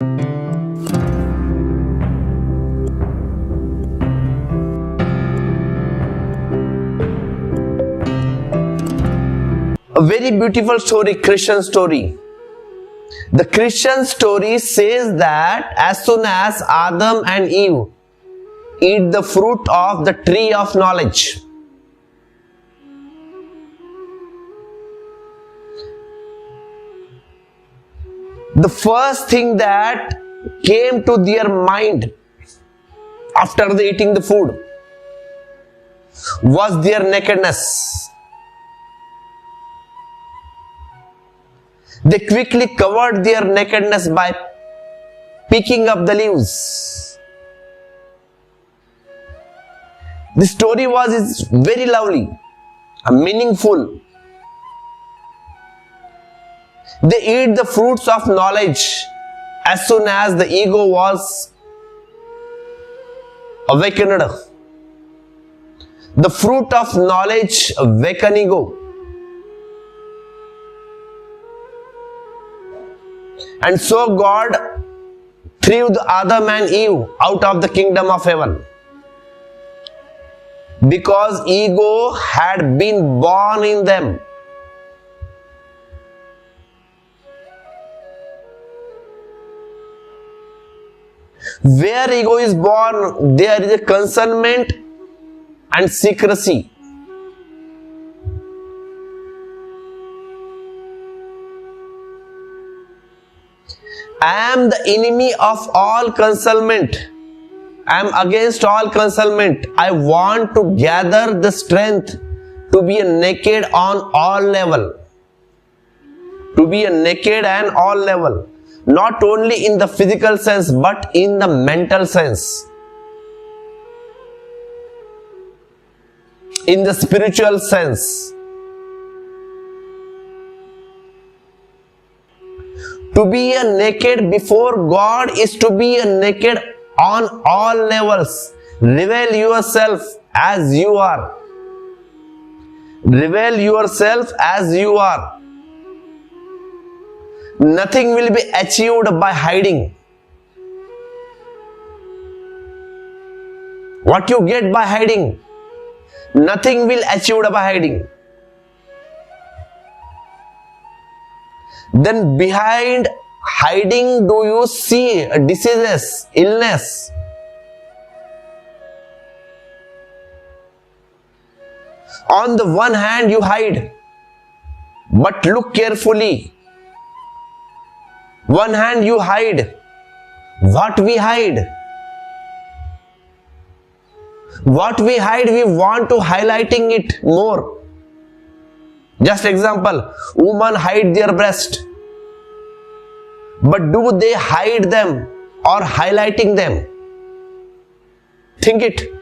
A very beautiful story, Christian story. The Christian story says that as soon as Adam and Eve eat the fruit of the tree of knowledge, the first thing that came to their mind after they eating the food was their nakedness. They quickly covered their nakedness by picking up the leaves. The story is very lovely and meaningful. They eat the fruits of knowledge as soon as the ego was awakened. The fruit of knowledge awaken ego. And so God threw Adam and Eve out of the kingdom of heaven, because ego had been born in them. Where ego is born, there is a concealment and secrecy. I am the enemy of all concealment. I am against all concealment. I want to gather the strength to be naked on all level. To be naked and all level. Not only in the physical sense, but in the mental sense. In the spiritual sense. To be naked before God is to be naked on all levels. Reveal yourself as you are. Reveal yourself as you are. Nothing will be achieved by hiding. What you get by hiding, nothing will achieved by hiding. Then behind hiding, do you see diseases, illness? On the one hand you hide, but look carefully. One hand you hide. What we hide? What we hide, we want to highlighting it more. Just example, women hide their breast. But do they hide them or highlighting them? Think it.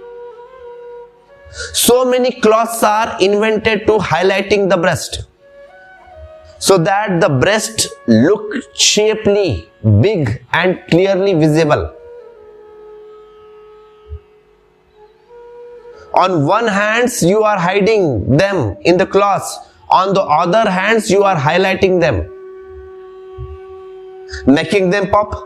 So many cloths are invented to highlighting the breast, so that the breast look shapely, big and clearly visible. On one hand you are hiding them in the cloths, on the other hand you are highlighting them, making them pop.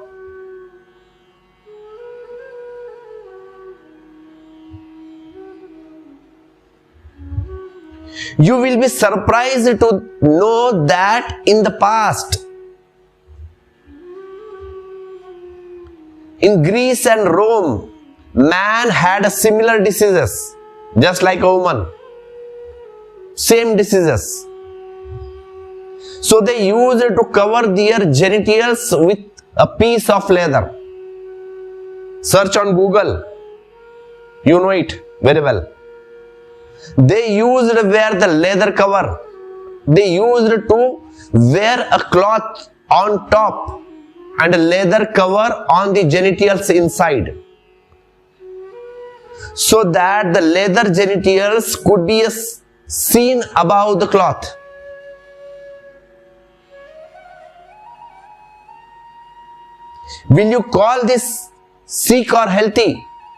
You will be surprised to know that in the past, in Greece and Rome, man had similar diseases, just like a woman. Same diseases. So they used to cover their genitals with a piece of leather. Search on Google. You know it very well. They used to wear the leather cover. They used to wear a cloth on top and a leather cover on the genitals inside, so that the leather genitals could be seen above the cloth. Will you call this sick or healthy?